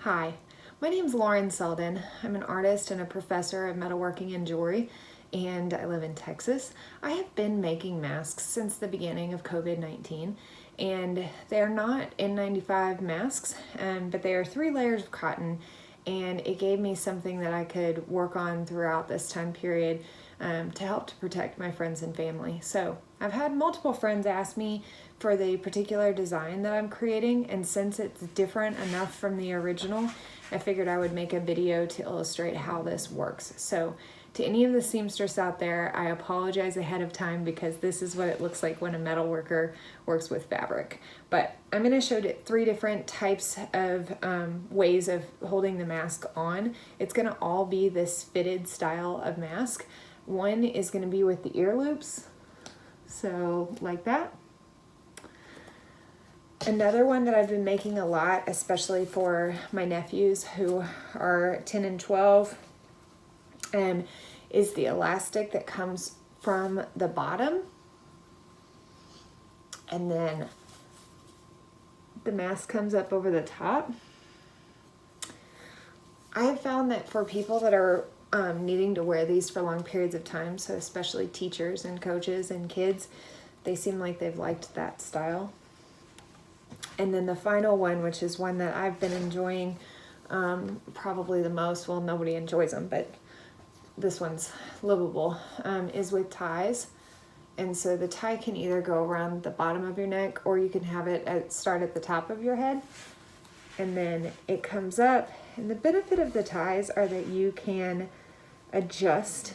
Hi, my name is Lauren Selden. I'm an artist and a professor of metalworking and jewelry, and I live in Texas. I have been making masks since the beginning of COVID-19, and they are not N95 masks, but they are 3 layers of cotton, and it gave me something that I could work on throughout this time period to help to protect my friends and family. So I've had multiple friends ask me for the particular design that I'm creating, and since it's different enough from the original, I figured I would make a video to illustrate how this works. So to any of the seamstress out there, I apologize ahead of time because this is what it looks like when a metal worker works with fabric. But I'm going to show 3 different types of ways of holding the mask on. It's going to all be this fitted style of mask. One is going to be with the ear loops, so like that. Another one that I've been making a lot, especially for my nephews who are 10 and 12, is the elastic that comes from the bottom, and then the mask comes up over the top. I have found that for people that are needing to wear these for long periods of time, so especially teachers and coaches and kids, they seem like they've liked that style. And then the final one, which is one that I've been enjoying probably the most, well, nobody enjoys them, but this one's livable, is with ties. And so the tie can either go around the bottom of your neck, or you can have it start at the top of your head, and then it comes up. And the benefit of the ties are that you can adjust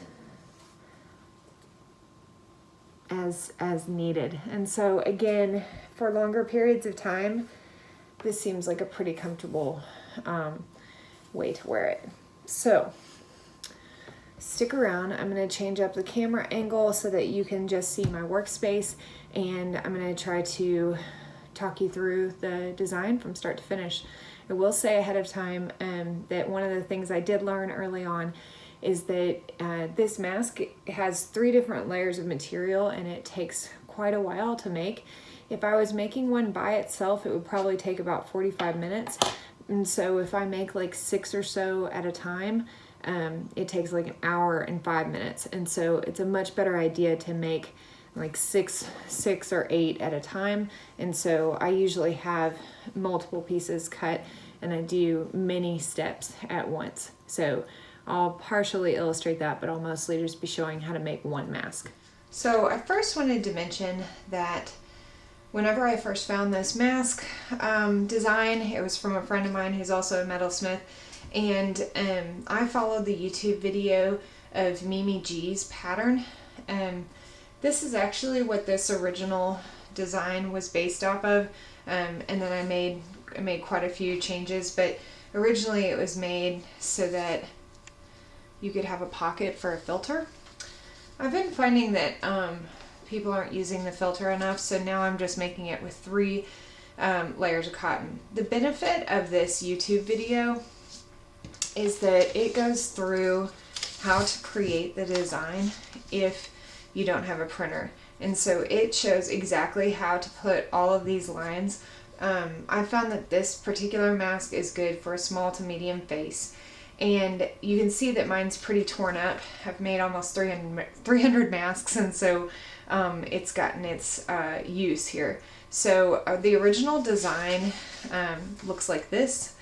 as needed. And so again, for longer periods of time, this seems like a pretty comfortable way to wear it. So stick around. I'm going to change up the camera angle so that you can just see my workspace, and I'm going to try to talk you through the design from start to finish. I will say ahead of time that one of the things I did learn early on is that this mask has 3 different layers of material, and it takes quite a while to make. If I was making one by itself, it would probably take about 45 minutes. And so if I make like 6 or so at a time, it takes like an hour and 5 minutes. And so it's a much better idea to make like 6 or 8 at a time. And so I usually have multiple pieces cut, and I do many steps at once. So I'll partially illustrate that, but I'll mostly just be showing how to make one mask. So I first wanted to mention that whenever I first found this mask design, it was from a friend of mine who's also a metalsmith, and I followed the YouTube video of Mimi G's pattern. This is actually what this original design was based off of, and then I made quite a few changes, but originally it was made so that you could have a pocket for a filter. I've been finding that people aren't using the filter enough, so now I'm just making it with 3 layers of cotton. The benefit of this YouTube video is that it goes through how to create the design if you don't have a printer. And so it shows exactly how to put all of these lines. I found that this particular mask is good for a small to medium face. And you can see that mine's pretty torn up. I've made almost 300 masks, and so it's gotten its use here. So the original design looks like this,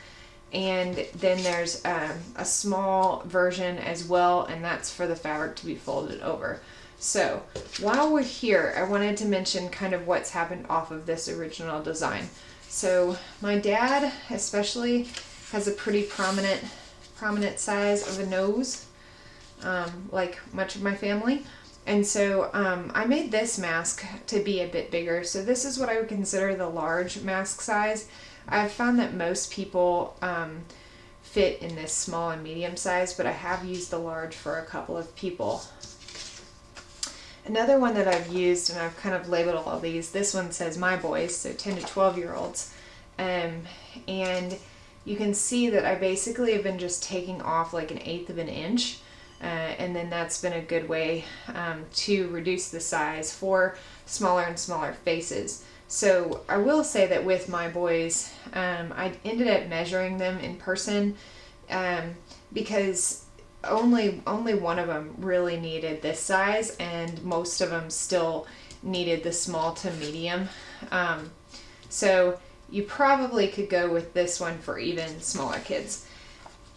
and then there's a small version as well, and that's for the fabric to be folded over. So while we're here, I wanted to mention kind of what's happened off of this original design. So my dad especially has a pretty prominent size of a nose, like much of my family. And so I made this mask to be a bit bigger. So this is what I would consider the large mask size. I've found that most people fit in this small and medium size, but I have used the large for a couple of people. Another one that I've used, and I've kind of labeled all these, this one says my boys, so 10 to 12 year olds. And you can see that I basically have been just taking off like 1/8 of an inch, and then that's been a good way to reduce the size for smaller and smaller faces. So I will say that with my boys, I ended up measuring them in person because only one of them really needed this size, and most of them still needed the small to medium. So you probably could go with this one for even smaller kids.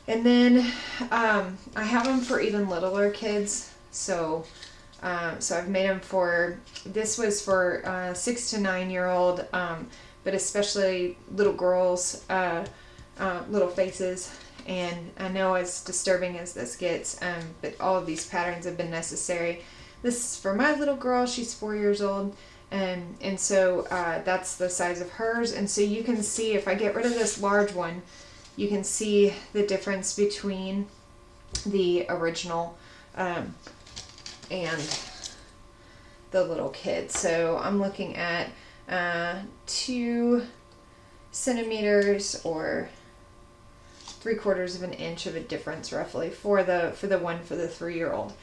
And then I have them for even littler kids. So I've made them for, this was for 6 to 9 year old, but especially little girls, little faces. And I know as disturbing as this gets, but all of these patterns have been necessary. This is for my little girl. She's 4 years old. And so that's the size of hers. And so you can see, if I get rid of this large one, you can see the difference between the original and the little kid. So I'm looking at 2 centimeters or 3/4 of an inch of a difference roughly for the one for the 3-year-old.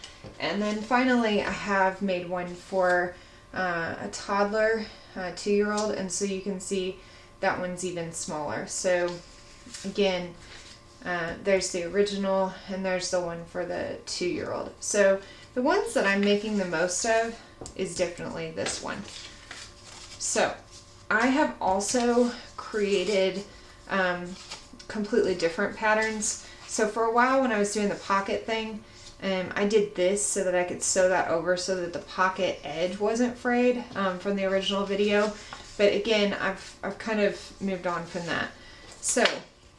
And then finally I have made one for a toddler, 2-year-old, and so you can see that one's even smaller. So again, there's the original and there's the one for the 2-year-old. So the ones that I'm making the most of is definitely this one. So I have also created completely different patterns. So for a while when I was doing the pocket thing, I did this so that I could sew that over so that the pocket edge wasn't frayed from the original video. But again, I've kind of moved on from that. So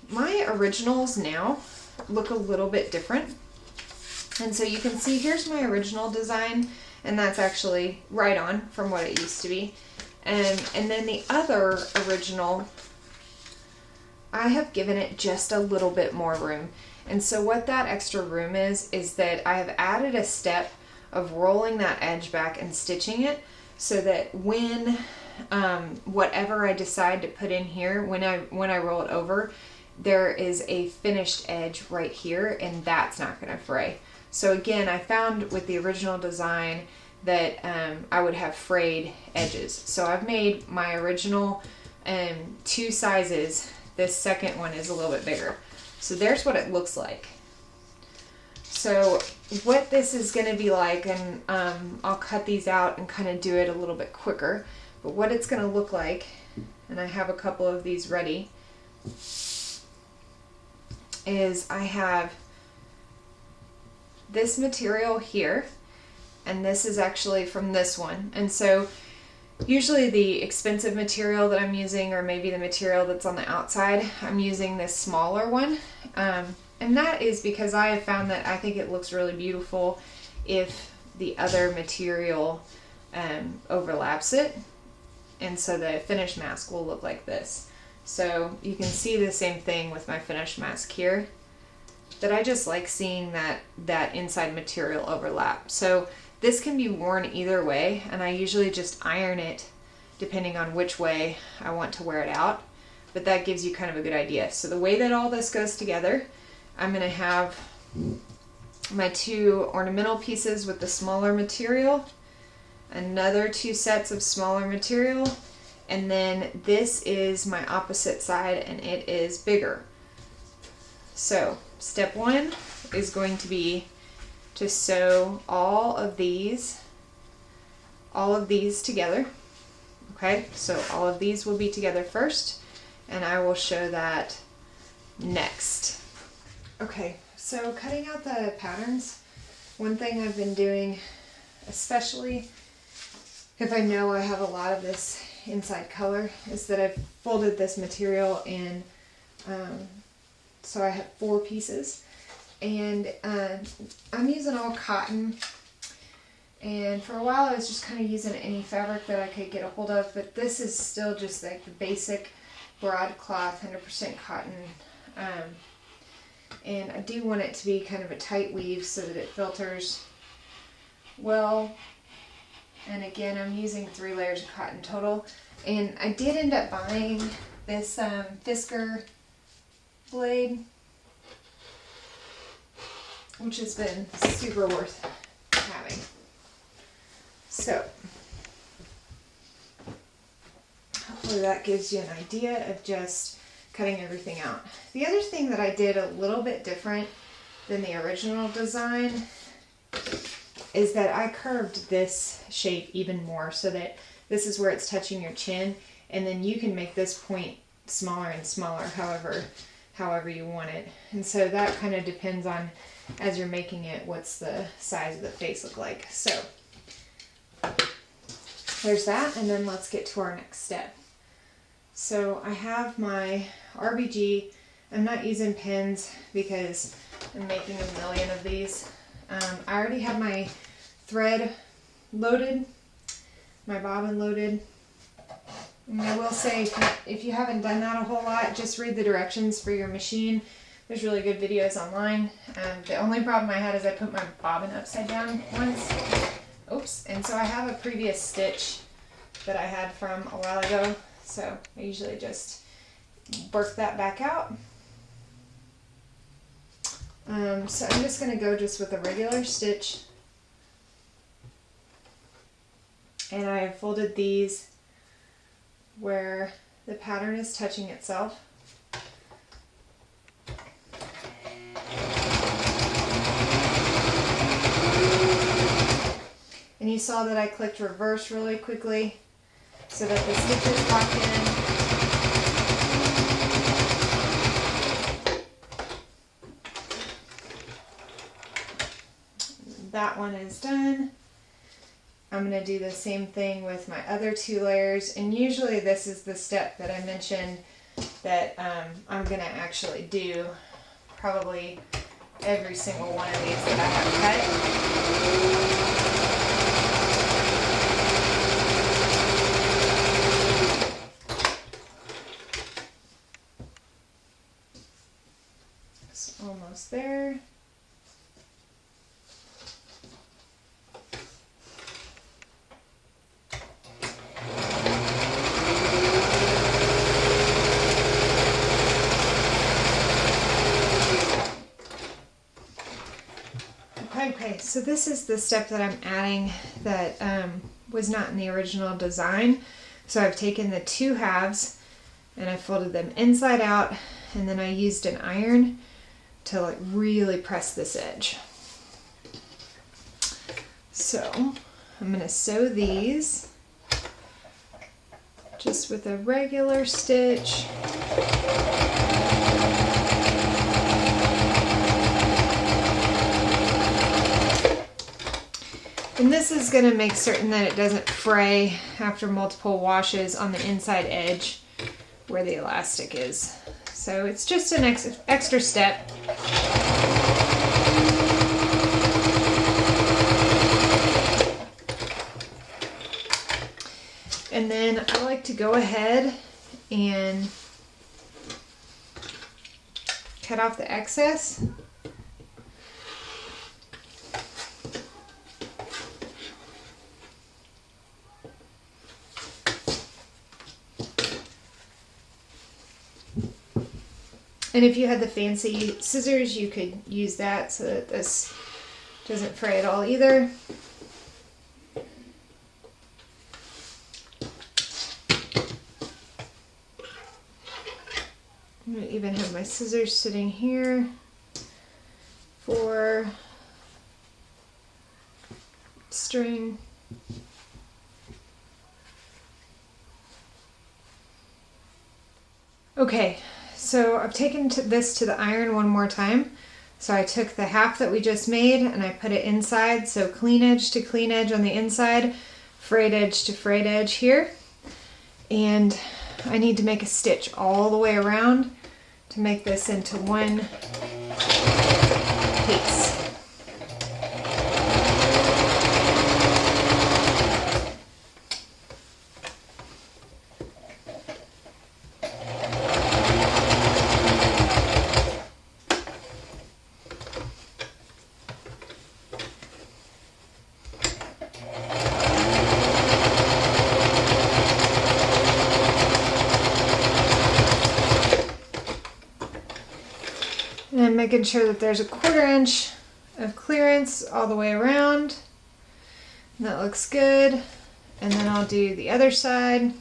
my originals now look a little bit different. And so you can see here's my original design, and that's actually right on from what it used to be. And then the other original, I have given it just a little bit more room. And so what that extra room is that I have added a step of rolling that edge back and stitching it so that when whatever I decide to put in here, when I roll it over, there is a finished edge right here, and that's not going to fray. So again, I found with the original design that I would have frayed edges. So I've made my original 2 sizes. This second one is a little bit bigger. So there's what it looks like. So what this is going to be like, and I'll cut these out and kind of do it a little bit quicker, but what it's going to look like, and I have a couple of these ready, is I have this material here, and this is actually from this one. And so usually the expensive material that I'm using, or maybe the material that's on the outside, I'm using this smaller one. And that is because I have found that I think it looks really beautiful if the other material overlaps it. And so the finished mask will look like this. So you can see the same thing with my finished mask here, that I just like seeing that inside material overlap. So this can be worn either way, and I usually just iron it depending on which way I want to wear it out, but that gives you kind of a good idea. So the way that all this goes together, I'm going to have my 2 ornamental pieces with the smaller material, another 2 sets of smaller material, and then this is my opposite side, and it is bigger. So step 1 is going to be to sew all of these together. Okay, so all of these will be together first, and I will show that next. Okay, so cutting out the patterns, one thing I've been doing, especially if I know I have a lot of this inside color, is that I've folded this material in, so I have 4 pieces, and I'm using all cotton, and for a while I was just kind of using any fabric that I could get a hold of, but this is still just like the basic broadcloth 100% cotton, and I do want it to be kind of a tight weave so that it filters well. And again, I'm using 3 layers of cotton total, and I did end up buying this Fisker blade, which has been super worth having. So hopefully that gives you an idea of just cutting everything out. The other thing that I did a little bit different than the original design is that I curved this shape even more so that this is where it's touching your chin, and then you can make this point smaller and smaller however you want it. And so that kind of depends on, as you're making it, what's the size of the face look like. So there's that, and then let's get to our next step. So I have my RBG. I'm not using pins because I'm making a million of these. I already have my thread loaded, my bobbin loaded. And I will say, if you haven't done that a whole lot, just read the directions for your machine. There's really good videos online. The only problem I had is I put my bobbin upside down once. Oops. And so I have a previous stitch that I had from a while ago. So I usually just work that back out. So I'm just going to go just with a regular stitch. And I have folded these where the pattern is touching itself. And you saw that I clicked reverse really quickly so that the stitches lock in. That one is done. I'm going to do the same thing with my other 2 layers, and usually this is the step that I mentioned that I'm going to actually do probably every single one of these that I have cut. It's almost there. Okay, so this is the step that I'm adding that was not in the original design. So I've taken the 2 halves and I folded them inside out, and then I used an iron to like really press this edge. So I'm going to sew these just with a regular stitch. And this is going to make certain that it doesn't fray after multiple washes on the inside edge where the elastic is. So it's just an extra step. And then I like to go ahead and cut off the excess. And if you had the fancy scissors, you could use that so that this doesn't fray at all either. I'm going to even have my scissors sitting here for string. Okay. So I've taken this to the iron one more time. So I took the half that we just made and I put it inside. So clean edge to clean edge on the inside, frayed edge to frayed edge here. And I need to make a stitch all the way around to make this into one piece. And making sure that there's a 1/4 inch of clearance all the way around. And that looks good. And then I'll do the other side.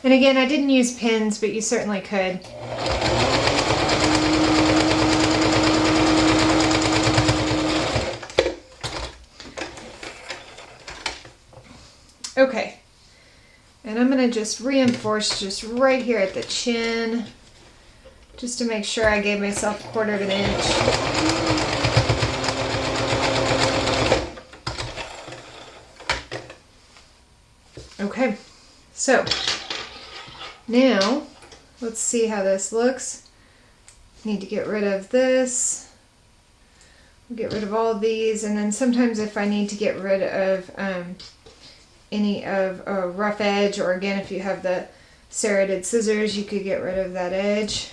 And again, I didn't use pins, but you certainly could. Okay, and I'm going to just reinforce just right here at the chin, just to make sure I gave myself 1/4 of an inch. Okay, so now let's see how this looks. Need to get rid of this. Get rid of all of these, and then sometimes if I need to get rid of any of a rough edge, or again if you have the serrated scissors, you could get rid of that edge.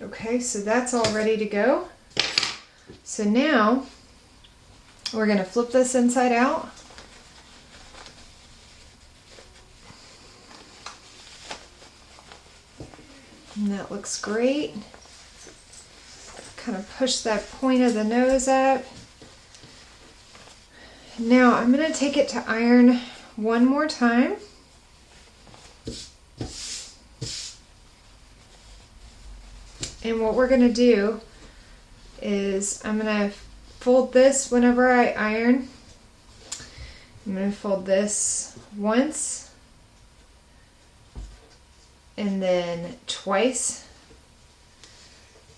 Okay, so that's all ready to go. So now we're going to flip this inside out. And that looks great. Kind of push that point of the nose up. Now I'm going to take it to iron one more time. And what we're going to do is I'm going to fold this whenever I iron. I'm going to fold this once and then twice.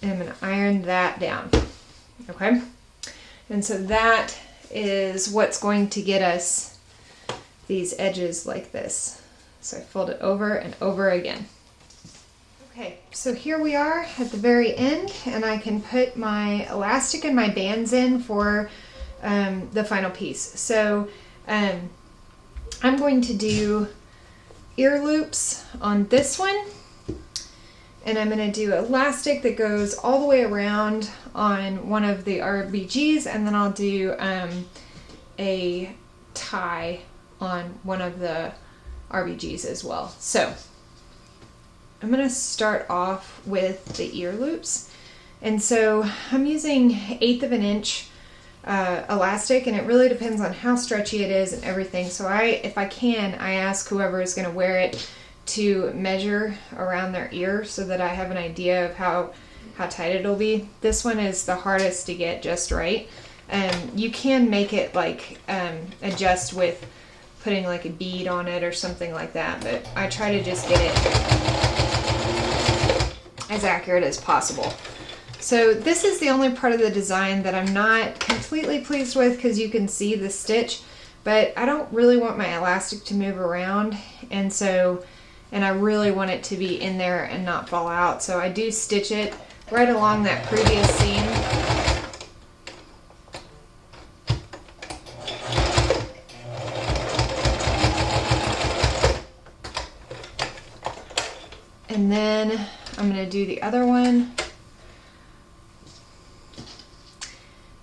And I'm going to iron that down. Okay? And so that is what's going to get us these edges like this. So I fold it over and over again. Okay, so here we are at the very end, and I can put my elastic and my bands in for the final piece. So I'm going to do ear loops on this one, and I'm going to do elastic that goes all the way around on one of the RBGs, and then I'll do a tie on one of the RBGs as well. So I'm going to start off with the ear loops. And so I'm using 1/8 of an inch elastic, and it really depends on how stretchy it is and everything. So if I can, I ask whoever is going to wear it to measure around their ear so that I have an idea of how tight it'll be. This one is the hardest to get just right. You can make it like adjust with putting like a bead on it or something like that, but I try to just get it as accurate as possible. So this is the only part of the design that I'm not completely pleased with, because you can see the stitch, but I don't really want my elastic to move around, and I really want it to be in there and not fall out. So I do stitch it right along that previous seam. And then I'm going to do the other one.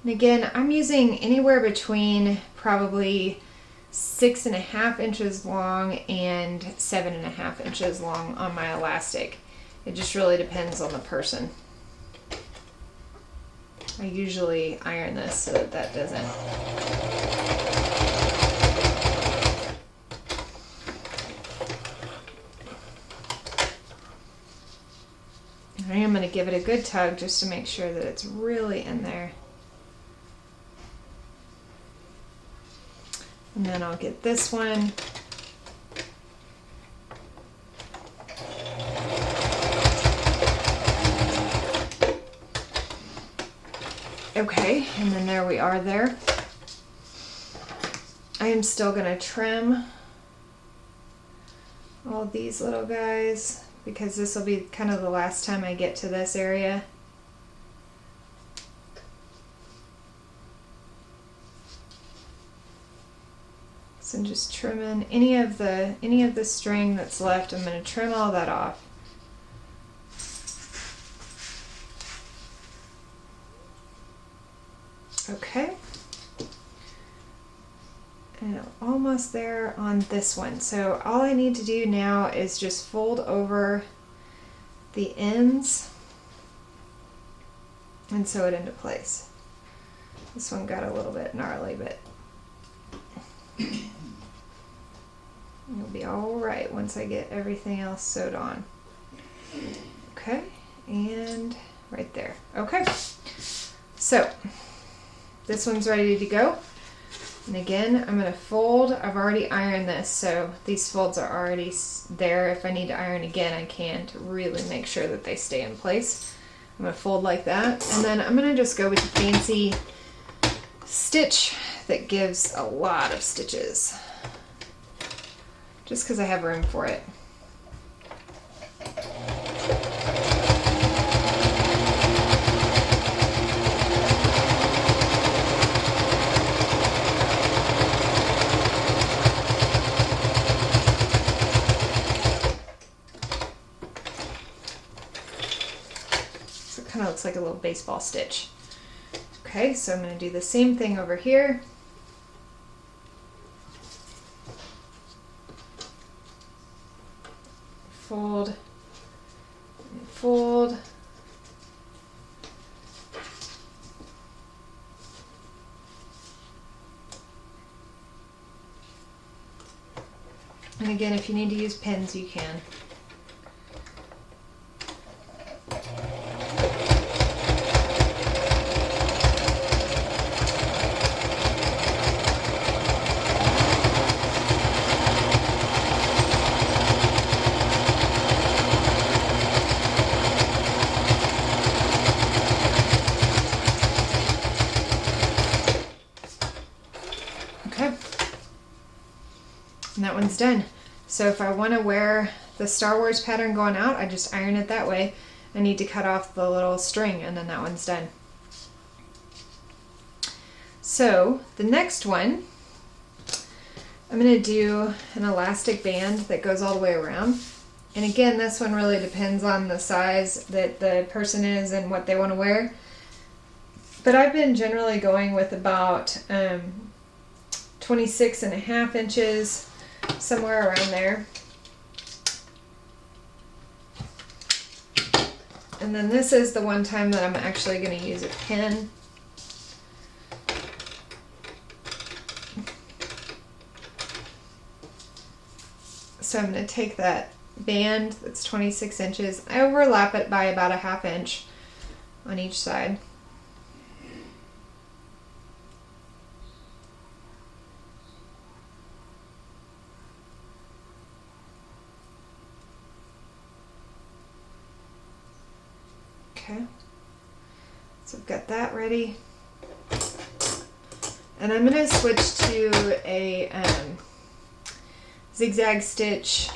And again, I'm using anywhere between probably 6.5 inches long and 7.5 inches long on my elastic. It just really depends on the person. I usually iron this so that doesn't. I am going to give it a good tug just to make sure that it's really in there. And then I'll get this one. Okay, and then there we are there. I am still going to trim all these little guys, because this will be kind of the last time I get to this area. So I'm just trimming any of the string that's left. I'm going to trim all that off. Okay. And I'm almost there on this one. So all I need to do now is just fold over the ends and sew it into place. This one got a little bit gnarly, but it'll be all right once I get everything else sewed on. Okay, and right there. Okay, so this one's ready to go. And again, I'm going to fold. I've already ironed this, so these folds are already there. If I need to iron again, I can, to really make sure that they stay in place. I'm going to fold like that, and then I'm going to just go with the fancy stitch that gives a lot of stitches, just because I have room for it. Kind of looks like a little baseball stitch. Okay, so I'm going to do the same thing over here. Fold, and fold. And again, if you need to use pins, you can. And that one's done. So if I want to wear the Star Wars pattern going out, I just iron it that way. I need to cut off the little string, and then that one's done. So the next one, I'm going to do an elastic band that goes all the way around. And again, this one really depends on the size that the person is and what they want to wear. But I've been generally going with about 26.5 inches, somewhere around there. And then this is the one time that I'm actually going to use a pin. So I'm going to take that band that's 26 inches, I overlap it by about 1/2 inch on each side. Okay, so I've got that ready, and I'm going to switch to a zigzag stitch.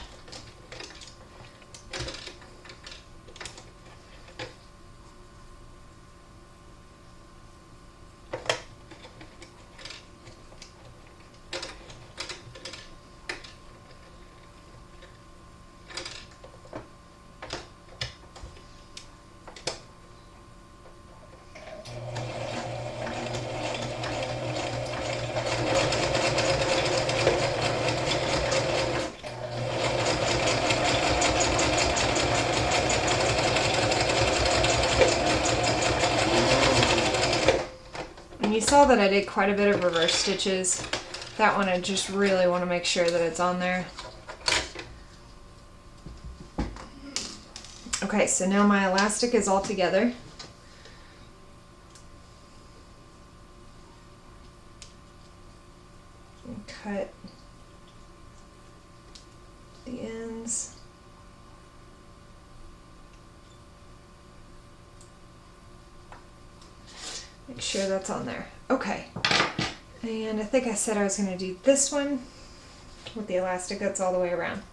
You saw that I did quite a bit of reverse stitches. That one I just really want to make sure that it's on there. Okay, so now my elastic is all together. And cut the ends. Make sure that's on there. Okay, and I think I said I was going to do this one with the elastic that's all the way around.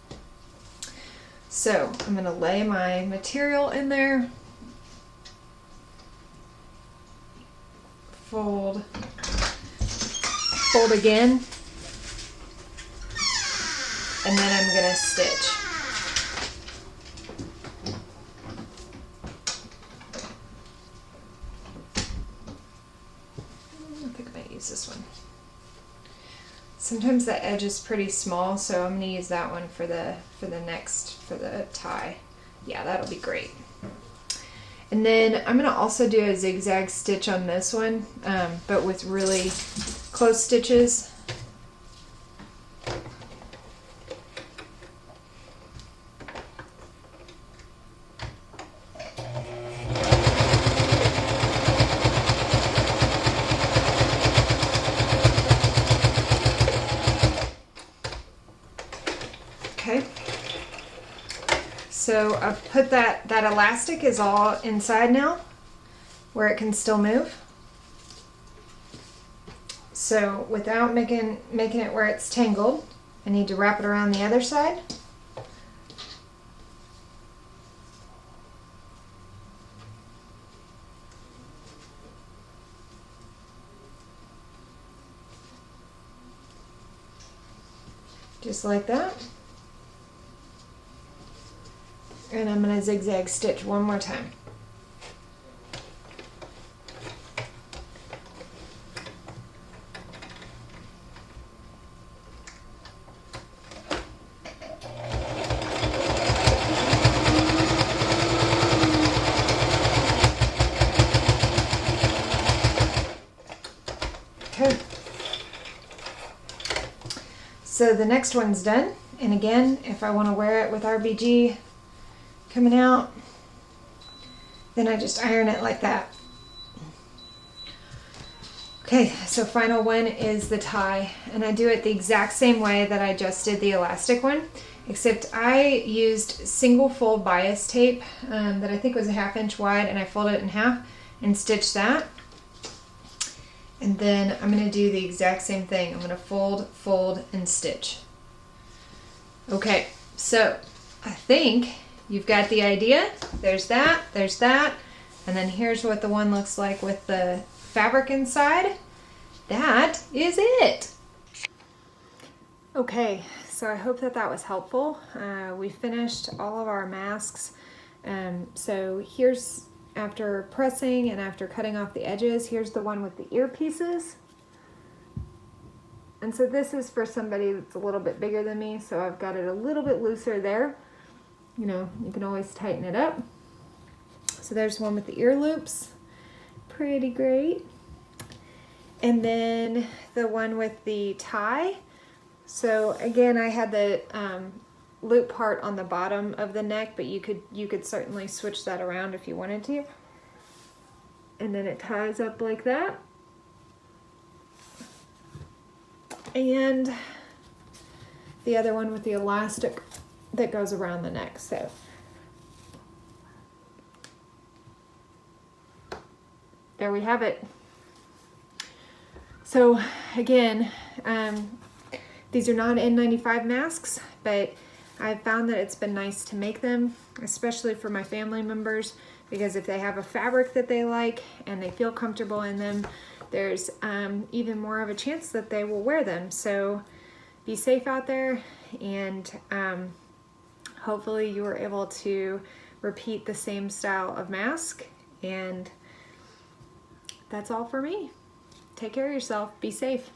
So I'm going to lay my material in there, fold, fold again, and then I'm going to stitch. This one. Sometimes the edge is pretty small, so I'm going to use that one for the tie. Yeah, that'll be great. And then I'm gonna also do a zigzag stitch on this one, but with really close stitches. Okay. So I've put that elastic is all inside now, where it can still move. So without making it where it's tangled, I need to wrap it around the other side. Just like that. And I'm going to zigzag stitch one more time. Okay. So the next one's done. And again, if I want to wear it with RBG coming out, then I just iron it like that. Okay, so final one is the tie, and I do it the exact same way that I just did the elastic one, except I used single fold bias tape that I think was a 1/2 inch wide, and I folded it in half and stitched that. And then I'm going to do the exact same thing. I'm going to fold, fold, and stitch. Okay, so I think you've got the idea. There's that, and then here's what the one looks like with the fabric inside. That is it. Okay, so I hope that was helpful. We finished all of our masks. So here's, after pressing and after cutting off the edges, here's the one with the earpieces. And so this is for somebody that's a little bit bigger than me, so I've got it a little bit looser there. You know, you can always tighten it up. So there's one with the ear loops. Pretty great. And then the one with the tie. So again, I had the loop part on the bottom of the neck, but you could certainly switch that around if you wanted to. And then it ties up like that. And the other one with the elastic that goes around the neck. So there we have it. So again, these are not N95 masks, but I've found that it's been nice to make them, especially for my family members, because if they have a fabric that they like and they feel comfortable in them, there's even more of a chance that they will wear them. So be safe out there, and hopefully you were able to repeat the same style of mask. And that's all for me. Take care of yourself. Be safe.